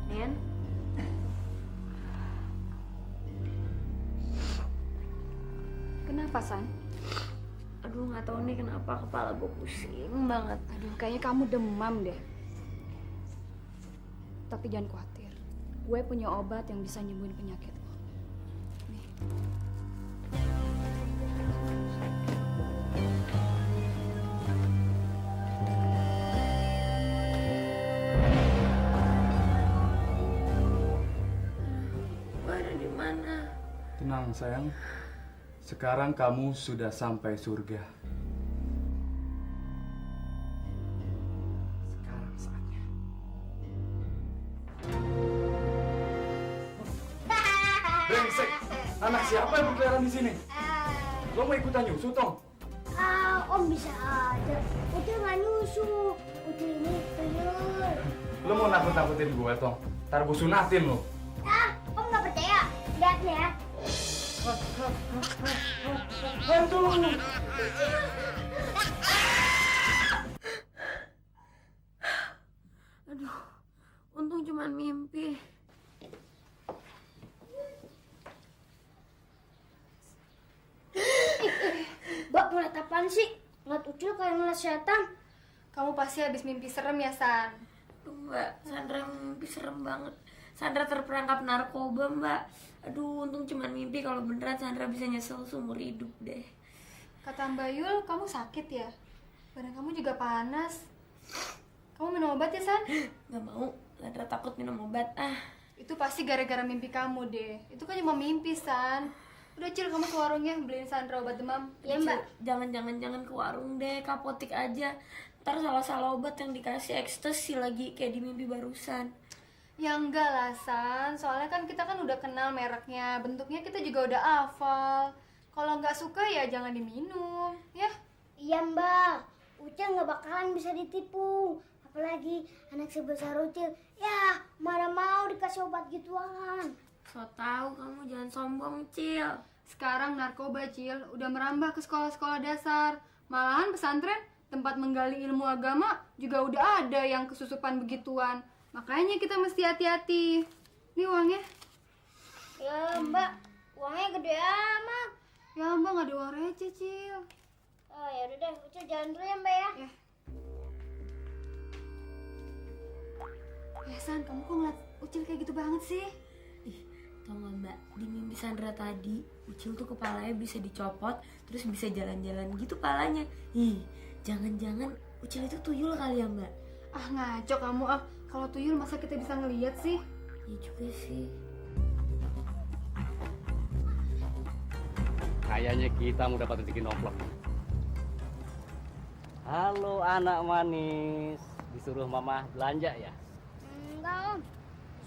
Nen? Kenapa, San? Aduh, nggak tahu nih kenapa kepala gue pusing banget. Aduh, kayaknya kamu demam deh. Tapi jangan khawatir. Gue punya obat yang bisa nyembuhin penyakit lo. Nih. Gue ada di mana? Tenang sayang, sekarang kamu sudah sampai surga. Sekarang saatnya. Brengsek, anak siapa yang berkeliaran di sini? Lo mau ikutan nyusu, Tong? Om bisa aja. Udah nggak nyusu. Udah ini tuyul. Lo mau nakut-nakutin gue, Tong? Ntar gue sunatin lo. Om nggak percaya? Lihat nih ya. Aduh! Aduh, untung cuma mimpi. Mbak ngeliat apaan sih? Ngeliat ucil kayak ngeliat setan. Kamu pasti habis mimpi serem ya, San? Aduh, Mbak, Sandra mimpi serem banget. Sandra terperangkap narkoba, Mbak. Aduh, untung cuma mimpi. Kalau beneran Sandra bisa nyesel seumur hidup deh. Kata Mbak Yul, kamu sakit ya? Badan kamu juga panas. Kamu minum obat ya, San? Gak mau, Sandra takut minum obat. Itu pasti gara-gara mimpi kamu deh. Itu kan cuma mimpi, San. Udah, Cil, kamu ke warungnya beliin Sandra obat demam. Iya, Mbak. Jangan ke warung deh, ke apotek aja. Ntar salah-salah obat yang dikasih ekstasi lagi kayak di mimpi barusan. Ya enggak lah, San. Soalnya kan kita kan udah kenal mereknya. Bentuknya kita juga udah hafal. Kalau nggak suka ya jangan diminum, ya? Iya Mbak. Ucil nggak bakalan bisa ditipu. Apalagi anak sebesar Ucil. Ya mana mau dikasih obat gituan. So tau kamu, jangan sombong, Cil. Sekarang narkoba, Cil, udah merambah ke sekolah-sekolah dasar. Malahan pesantren, tempat menggali ilmu agama, juga udah ada yang kesusupan begituan. Makanya kita mesti hati-hati. Ini uangnya. Ya Mbak, uangnya gede amat. Ya Mbak, nggak ada uang receh, Cil. Oh ya udah deh, Ucil jalan dulu ya Mbak ya. Ya San, kamu kok ngeliat Ucil kayak gitu banget sih? Ih, tau gak Mbak, di mimpi Sandra tadi, Ucil tuh kepalanya bisa dicopot, terus bisa jalan-jalan gitu palanya. Ih, jangan-jangan Ucil itu tuyul kali ya Mbak? Ah ngaco kamu ah. Kalau tuyul masa kita bisa ngeliat sih? Iya juga sih. Kayaknya kita mau dapat rezeki nomplok. Halo anak manis, disuruh mama belanja ya? Enggak Om,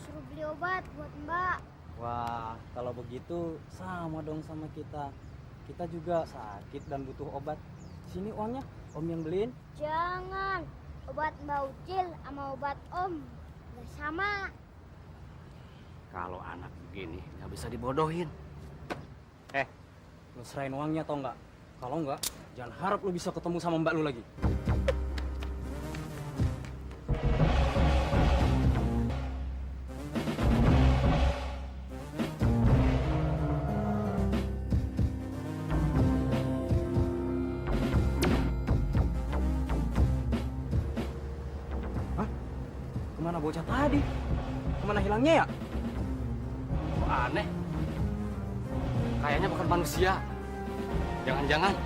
suruh beli obat buat Mbak. Wah, kalau begitu sama dong sama kita. Kita juga sakit dan butuh obat. Sini uangnya, Om yang beliin. Jangan, obat Mbak Ucil sama obat Om nggak sama. Kalau anak begini nggak bisa dibodohin. Lu serain uangnya atau enggak? Kalau enggak, jangan harap lu bisa ketemu sama mbak lu lagi. Hah? Kemana bocah tadi? Kemana hilangnya ya? Kok aneh? Kayaknya bukan manusia. Jangan-jangan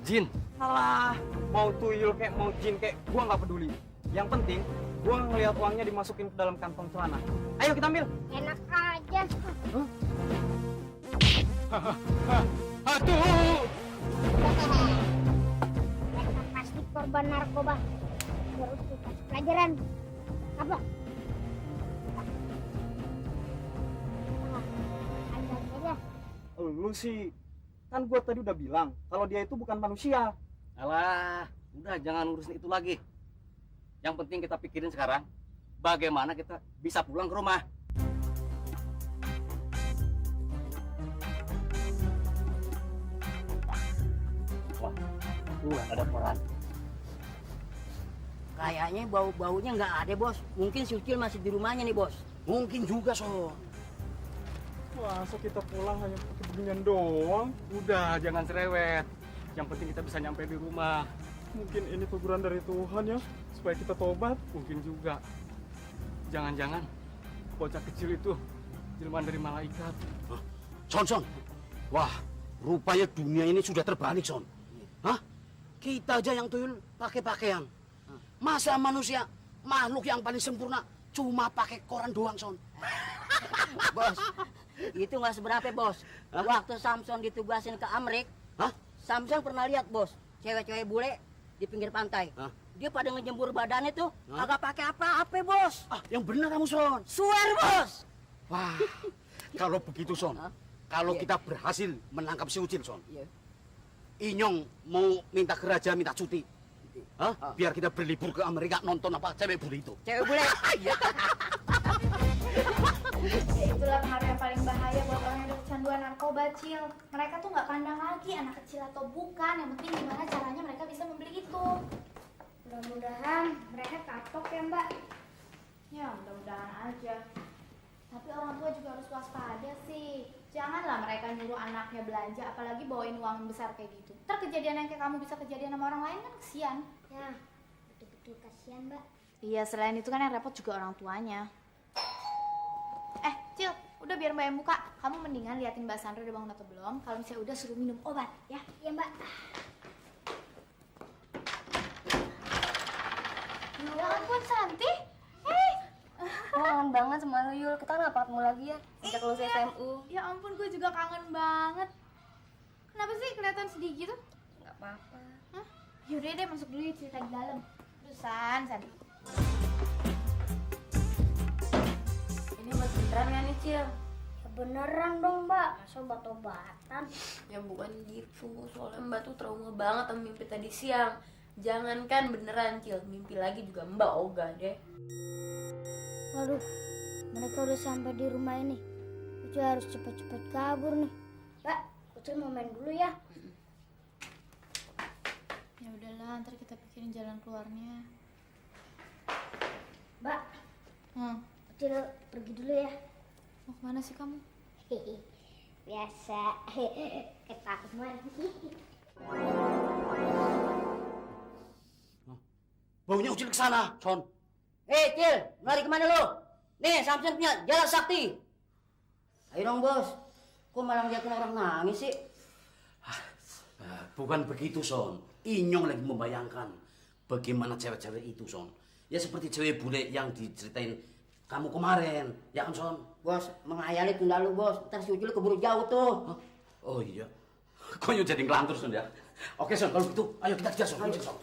jin. Alah, mau tuyul kayak mau jin kayak gua nggak peduli. Yang penting gua ngelihat uangnya dimasukin ke dalam kantong celana. Ayo kita ambil. Enak aja. Aduh! Mereka pasti korban narkoba. Terus dikasih pelajaran. Apa? Anda aja. Lu sih, kan gua tadi udah bilang kalau dia itu bukan manusia. Alah, udah jangan ngurusin itu lagi. Yang penting kita pikirin sekarang bagaimana kita bisa pulang ke rumah. Wah, ada koran. Kayaknya bau-baunya nggak ada, Bos. Mungkin si Ucil masih di rumahnya nih, Bos. Mungkin juga, Son. Masa kita pulang hanya pakai beginian doang? Udah, jangan cerewet. Yang penting kita bisa nyampe di rumah. Mungkin ini teguran dari Tuhan ya, supaya kita tobat. Mungkin juga. Jangan-jangan bocah kecil itu jelmaan dari malaikat. Son. Wah, rupanya dunia ini sudah terbalik, Son. Hah? Kita aja yang tuyul pakai pakaian. Masa manusia, makhluk yang paling sempurna, cuma pakai koran doang, Son. Bos, itu nggak seberapa, Bos. Waktu Samson ditugasin ke Amrik, Samson pernah lihat, Bos, cewek-cewek bule di pinggir pantai. Dia pada ngejembur badannya tuh, kagak pakai apa-apa, Bos. Yang benar kamu, Son. Swear, Bos. Wah, kalau begitu, Son. Kalau kita berhasil menangkap si Ucil, Son. Inyong mau minta ke raja, minta cuti. Biar kita berlibur ke Amerika nonton apa cewek bule itu. Cewek bule. Itulah pengaruh yang paling bahaya buat orang yang udah kecanduan narkoba, Cil. Mereka tuh nggak pandang lagi anak kecil atau bukan. Yang penting gimana caranya mereka bisa membeli itu. Mudah-mudahan mereka kapok ya, Mbak. Ya, mudah-mudahan aja. Tapi orang tua juga harus waspada sih. Janganlah mereka nyuruh anaknya belanja, apalagi bawain uang besar kayak gitu. Ntar kejadian yang kayak kamu bisa kejadian sama orang lain kan kesian. Ya, betul-betul kasihan, Mbak. Iya, selain itu kan yang repot juga orang tuanya. Cil, udah biar Mbak yang buka. Kamu mendingan liatin Mbak Sandra udah bangun atau belum. Kalau misalnya udah, suruh minum obat, ya. Ya, Mbak. Ya ampun, Santi. Kangen banget sama lu, Yul. Kita kenapa ketemu lagi ya? Sejak lulus SMU. Ya ampun, gue juga kangen banget. Kenapa sih kelihatan sedih gitu? Gak apa-apa. Hah? Yaudah deh, masuk dulu ya, cerita di dalam. Terus, San. Ini obat beneran gak nih, Cil? Ya beneran dong, Mbak. Masa obat-obatan? Ya bukan gitu. Soalnya Mbak tuh trauma banget sama mimpi tadi siang. Jangankan beneran, Cil. Mimpi lagi juga Mbak ogah deh. Waduh, mereka udah sampai di rumah ini. Ucil harus cepet-cepet kabur nih. Mbak, Ucil mau main dulu ya. Ya udahlah, ntar kita pikirin jalan keluarnya. Mbak, Ucil pergi dulu ya. Mau kemana sih kamu? Biasa, ketakutan. Baunya Ucil ke sana, Son. Cil, lari kemana lu? Nih, Samson punya jalan sakti. Ayo dong, Bos. Kok malah ngeliatin orang nangis sih? Bukan begitu, Son. Inyong lagi membayangkan bagaimana cewek-cewek itu, Son. Ya seperti cewek bule yang diceritain kamu kemarin, ya kan, Son? Bos, menghayali tunda lu, Bos. Ntar si Ucil keburu jauh tuh. Oh iya. Kok jadi ngelantur, Son, ya? Oke, Son, kalau gitu, ayo kita kejar, Son. Ayo, Son.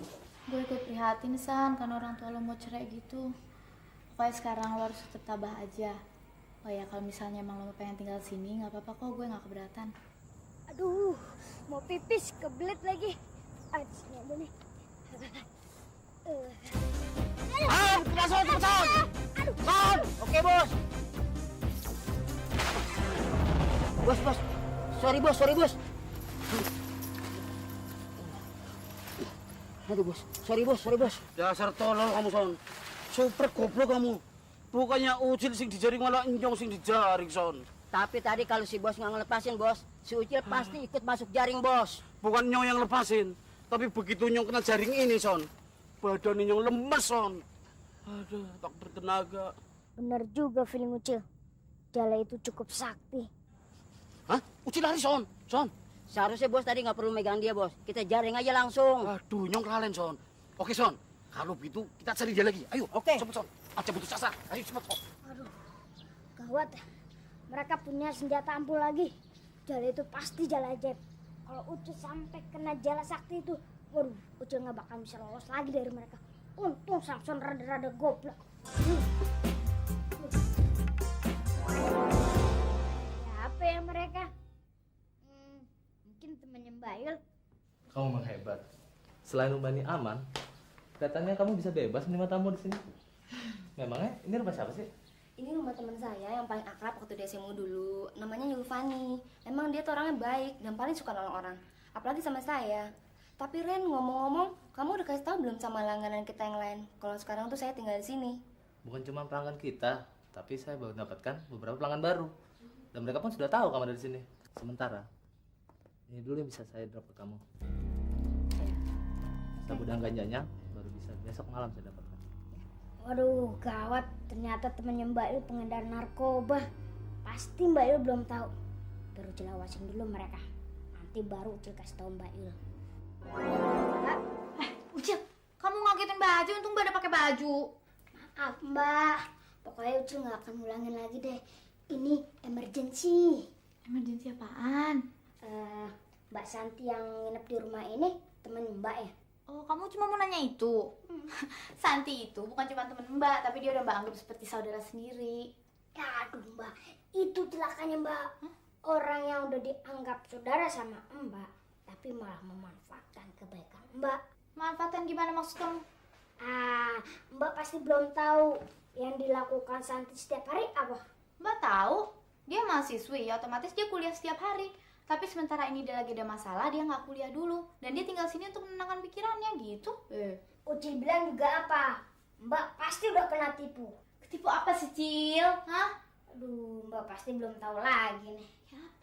Gue ikut prihatin, San, karena orang tua lo mau cerai gitu. Pokoknya sekarang lo harus tetap tabah aja. Oh ya, kalau misalnya emang lo pengen tinggal sini, nggak apa-apa kok, gue nggak keberatan. Aduh, mau pipis, kebelet lagi. Ayo, sini aja nih. Kita Son, Son. Son, oke, Bos. Bos. Sorry, Bos. Aduh, Bos. Sorry, Bos. Dasar tolol kamu, Son. Super goblok kamu. Bukannya Ucil sing dijaring malah Inyong sing dijaring, Son. Tapi tadi kalau si Bos nggak ngelepasin, Bos, si Ucil pasti ikut masuk jaring, Bos. Bukan Nyong yang lepasin, tapi begitu Nyong kena jaring ini, Son, badan Nyong lemes, Son. Aduh, tak bertenaga. Bener juga feeling Ucil. Jala itu cukup sakti. Hah? Ucil lari, Son. Seharusnya Bos tadi nggak perlu megang dia, Bos. Kita jaring aja langsung. Aduh, Nyong kelalen, Son. Oke, Son. Kalau begitu, kita cari dia lagi. Ayo, Oke. Cepet, Son. Aja butuh sasar. Ayo, cepet, Son. Aduh, gawat. Mereka punya senjata ampuh lagi. Jala itu pasti jala ajaib. Kalau Ucil sampai kena jala sakti itu, waduh, Ucil nggak bakal bisa lolos lagi dari mereka. Untung Samson rada-rada goblok. Siapa ya mereka? Mungkin temannya Mbak Yul. Kamu memang hebat. Selain rumah ini aman, kelihatannya kamu bisa bebas menerima tamu di sini. Memangnya ini rumah siapa sih? Ini rumah teman saya yang paling akrab waktu di SMU dulu. Namanya Yulfani. Emang dia tuh orangnya baik dan paling suka nolong orang. Apalagi sama saya. Tapi Ren, ngomong-ngomong, kamu udah kasih tahu belum sama langganan kita yang lain kalau sekarang tuh saya tinggal di sini? Bukan cuma pelanggan kita, tapi saya baru dapatkan beberapa pelanggan baru. Dan mereka pun sudah tahu kamu ada di sini. Sementara, ini dulu yang bisa saya drop ke kamu. Sabun dan ganjanya baru bisa besok malam saya dapatkan. Waduh, gawat. Ternyata temannya Mbak Il pengedar narkoba. Pasti Mbak Il belum tahu. Baru Ucil awasin dulu mereka. Nanti baru Ucil kasih tahu Mbak Il. Ucil, kamu ngagetin baju, untung Mbak udah pakai baju. Maaf Mbak, pokoknya Ucil nggak akan ulangin lagi deh. Ini emergency. Emergency apaan? Mbak Santi yang nginep di rumah ini temen Mbak ya? Oh, kamu cuma mau nanya itu? Santi itu bukan cuma temen Mbak, tapi dia udah Mbak anggap seperti saudara sendiri. Ya aduh Mbak, itu celakanya Mbak. Orang yang udah dianggap saudara sama Mbak, tapi malah memanfaatkan kebaikan Mbak. Manfaatkan gimana maksud kamu? Mbak pasti belum tahu yang dilakukan Santi setiap hari apa? Mbak tahu, dia mahasiswi, ya otomatis dia kuliah setiap hari. Tapi sementara ini dia lagi ada masalah, dia nggak kuliah dulu. Dan dia tinggal sini untuk menenangkan pikirannya gitu. Ucil bilang juga apa? Mbak pasti udah kena tipu. Ketipu apa sih, Cil? Hah? Aduh, Mbak pasti belum tahu lagi nih.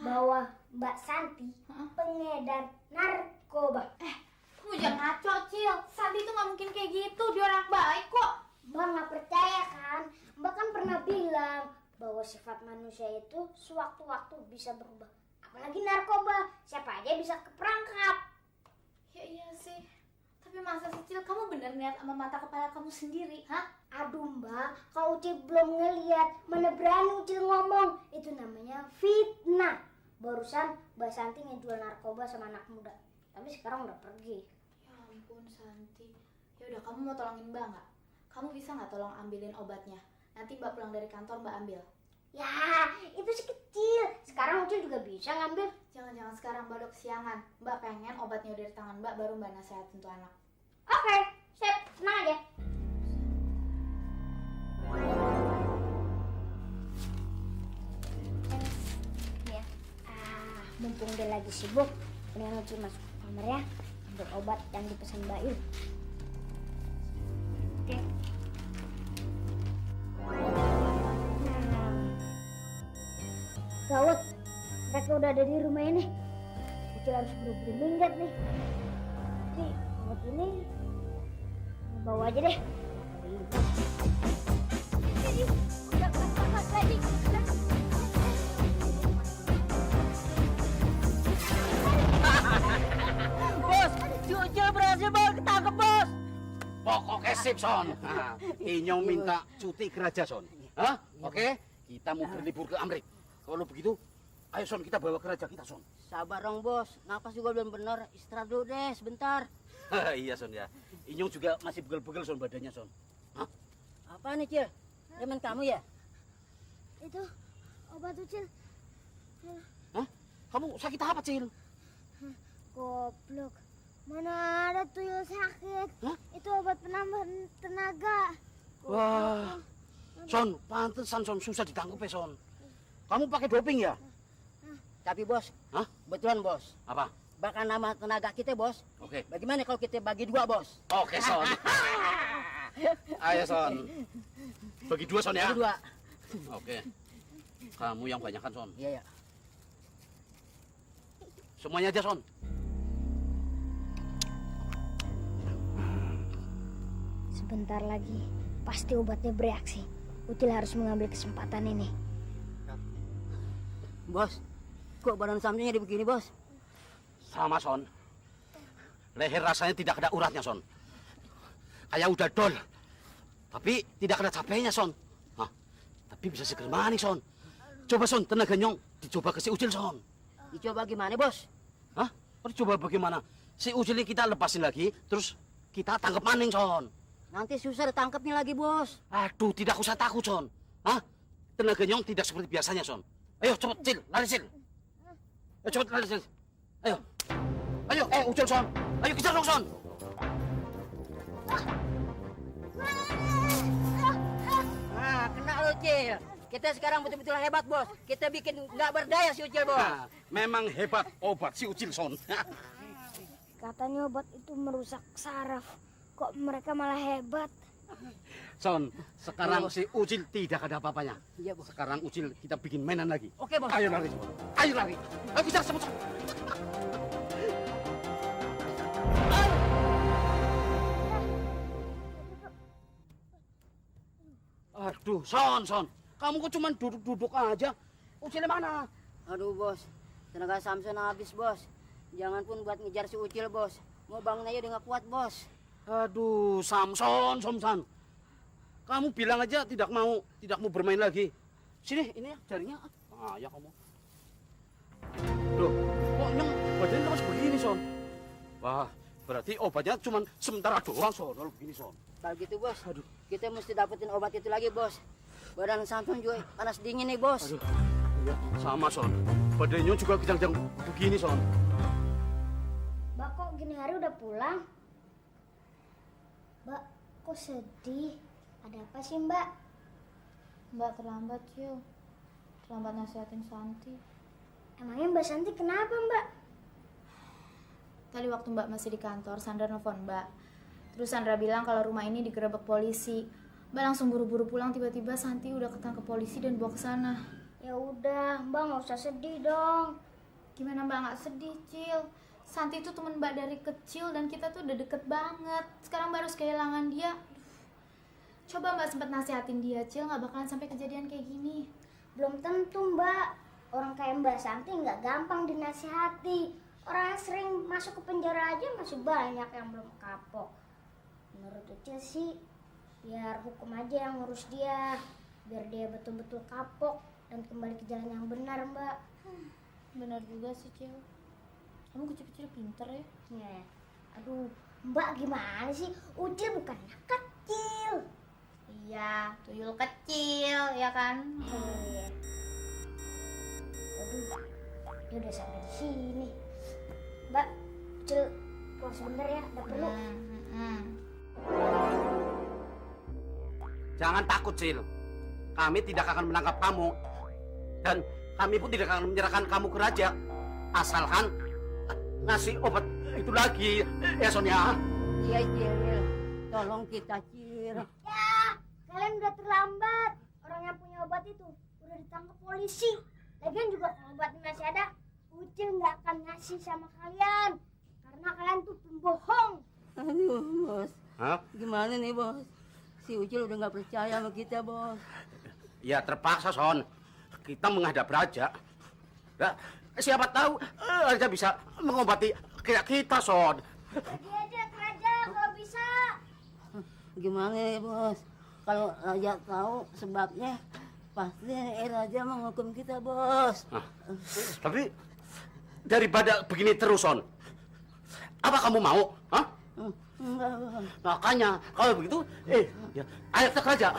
Bahwa Mbak Santi pengedar narkoba. Kamu jangan ngaco, Cil. Santi tuh nggak mungkin kayak gitu, dia orang baik kok. Mbak nggak percaya kan? Mbak kan pernah bilang bahwa sifat manusia itu sewaktu-waktu bisa berubah. Apalagi narkoba, siapa aja bisa keperangkap. Ya iya sih. Tapi masa sih, Cil, kamu bener lihat sama mata kepala kamu sendiri, hah? Aduh Mbak, kalau Ucil belum ngeliat, mana berani Ucil ngomong. Itu namanya fitnah. Barusan Mbak Santi ngejual narkoba sama anak muda, tapi sekarang udah pergi. Ya ampun Santi. Ya udah, kamu mau tolongin Mbak nggak? Kamu bisa nggak tolong ambilin obatnya? Nanti Mbak pulang dari kantor Mbak ambil. Ya, itu sih kecil. Sekarang Ucil juga bisa ngambil. Jangan-jangan sekarang Mbak udah kesiangan. Mbak pengen obatnya udah di tangan Mbak, baru Mbak nasihatin tuh anak. Oke, sip, tenang aja. Ya, mumpung dia lagi sibuk, mendingan Ucil masuk ke kamar ya, ambil obat yang dipesan Mbak Il. Oke. Gawat, mereka udah ada di rumah ini. Ucil harus buru-buru minggat nih. Tapi obat ini bawa aja deh. Bos, si Ucil berhasil bawa ketangkep, Bos. Pokoknya sip, Son. Nah, Inyong minta cuti kerja, Son. Hah? Oke, kita mau berlibur ke Amrik. Kalau begitu, ayo Son, kita bawa ke raja kita, Son. Sabar dong, Bos. Napas juga belum benar. Istirahat dulu deh sebentar. Iya, Son ya. Inyong juga masih begel-begel, Son, badannya, Son. Hah? Apa nih, Cil? Temen kamu ya? Itu obat Ucil. Hah? Kamu sakit apa, Cil? Goblok. Mana ada tuyul sakit. Hah? Itu obat penambah tenaga. Wah. Son, pantesan, Son, susah ditangkap ya, Son. Kamu pakai doping ya? Tapi, Bos. Hah? Betulan, Bos. Apa? Bahkan nama tenaga kita, Bos. Oke. Bagaimana kalau kita bagi dua, Bos? Oke, Son. Ayo, Son. Bagi dua, Son ya? Bagi dua. Oke. Kamu yang banyakan, Son. Iya, ya. Semuanya aja, Son. Sebentar lagi pasti obatnya bereaksi. Ucil harus mengambil kesempatan ini. Bos, kok badan sampingnya begini, Bos? Sama, Son. Leher rasanya tidak ada uratnya, Son. Kayak udah dol. Tapi tidak ada capeknya, Son. Hah? Tapi bisa seger maning, Son. Coba, Son, tenaga nyong dicoba ke si Ucil, Son. Dicoba gimana, Bos? Hah? Coba bagaimana? Si Ucil ini kita lepasin lagi, terus kita tangkap maning, Son. Nanti susah ditangkapnya lagi, Bos. Aduh, tidak usah takut, Son. Hah? Tenaga nyong tidak seperti biasanya, Son. Ayo, cepet, Cil. Lari, Cil. Ayo, cepet, lari, Cil. Ayo. Ayo, Ucil, Son. Ayo, kejar dong, Son. Nah, kena lu, Cil. Kita sekarang betul-betul hebat, Bos. Kita bikin nggak berdaya si Ucil, Bos. Nah, memang hebat obat si Ucil, Son. Katanya obat itu merusak saraf. Kok mereka malah hebat? Son, sekarang si Ucil tidak ada apa-apanya. Iya, Bos. Sekarang Ucil kita bikin mainan lagi. Oke, Bos. Ayo lari, Son. Ayo lari. Ayo kita semua. Aduh, Son. Kamu kok cuma duduk-duduk aja? Ucilnya mana? Aduh, Bos. Tenaga Samson habis, Bos. Jangan pun buat ngejar si Ucil, Bos. Mau bangun aja udah nggak kuat, Bos. Aduh, Samson. Kamu bilang aja tidak mau bermain lagi. Sini, ini ya jarinya. Ah, ya kamu. Loh, kok yang badannya terus begini, Son? Wah, berarti obatnya cuma sementara doang, Son. Kalau begini, Son. Kalau gitu, Bos. Aduh. Kita mesti dapetin obat itu lagi, Bos. Badan Samson juga panas dingin nih, Bos. Aduh. Iya, sama, Son. Badannya juga kejang-kejang begini, Son. Mbak, kok gini hari udah pulang? Mbak, kok sedih? Ada apa sih, Mbak? Mbak terlambat, Cil. Terlambat nasihatin Santi. Emangnya Mbak Santi kenapa, Mbak? Tadi waktu Mbak masih di kantor, Sandra nelfon Mbak. Terus Sandra bilang kalau rumah ini digerebek polisi. Mbak langsung buru-buru pulang, tiba-tiba Santi udah ketangkep polisi dan bawa ke sana. Ya udah, Mbak nggak usah sedih dong. Gimana Mbak nggak sedih, Cil? Santi itu teman Mbak dari kecil dan kita tuh udah deket banget. Sekarang Mbak harus kehilangan dia. Coba Mbak sempet nasihatin dia, Cil, nggak bakalan sampai kejadian kayak gini. Belum tentu, Mbak. Orang kayak Mbak Santi nggak gampang dinasihati. Orang yang sering masuk ke penjara aja masih banyak yang belum kapok. Menurut Ucil sih, biar hukum aja yang ngurus dia. Biar dia betul-betul kapok dan kembali ke jalan yang benar, Mbak. Benar juga sih, Cil. Kamu kecil-kecil pinter ya. Ya. Aduh, Mbak gimana sih? Ucil bukan anak kecil. Iya, tuyul kecil, ya kan? Iya. Aduh, dia udah sampai di sini. Mbak, Ucil keluar sebentar ya, ada perlu. Jangan takut, Cil. Kami tidak akan menangkap kamu. Dan kami pun tidak akan menyerahkan kamu ke raja. Asalkan ngasih obat itu lagi, ya Sonia. Iya, Cil. Tolong kita, Cil. Ya, kalian udah terlambat. Orang yang punya obat itu udah ditangkap polisi. Lagian juga kalau obatnya masih ada, Ucil nggak akan ngasih sama kalian. Karena kalian tuh pembohong. Aduh, Bos. Hah? Gimana nih, Bos? Si Ucil udah nggak percaya sama kita, Bos. Ya terpaksa, Son. Kita menghadap raja. Ya, siapa tahu raja bisa mengobati kayak kita, Son. Pergi aja ke raja kalau bisa. Gimana ya, Bos? Kalau raja tahu sebabnya, pasti raja menghukum kita, Bos. Nah, tapi daripada begini terus, Son. Apa kamu mau? Hah? Enggak, Bos. Makanya kalau begitu, ya, ayo ke raja.